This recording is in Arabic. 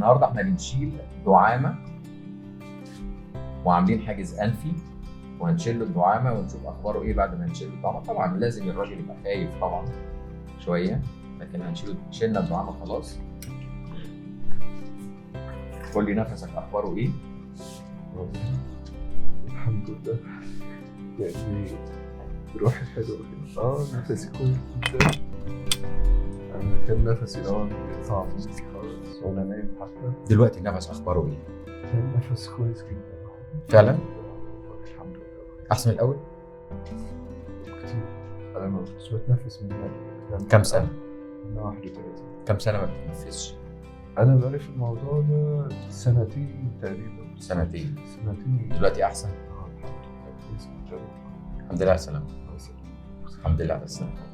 النهارده احنا بنشيل دعامه وعاملين حاجز انفي، وهنشيل له الدعامه ونشوف اخباره ايه بعد ما نشيل الدعامه. طبعا لازم الراجل يبقى خايف طبعا شويه، لكن شيلنا الدعامه خلاص. قول لي نفسك اخباره ايه؟ الحمد لله، يعني روحي حلوة كده. نفسي كويس جدا. أنا كان نفسي الأول بيقطع مني خالص وأنا نايم حتى. دلوقتي النفس اخباره ايه؟ كان نفس كويس جدا فعلا؟ الحمد لله. احسن من الاول؟ كتير. أنا ما كنتش بتنفس من قبل. كم سنه؟ أنا 31. كم سنه ما بتتنفسش؟ أنا بقالي في الموضوع ده سنتين تقريبا. سنتين. سنتين. دلوقتي احسن؟ الحمد لله كويس جدا. الحمد لله على السلامه. الحمد لله على السلامه.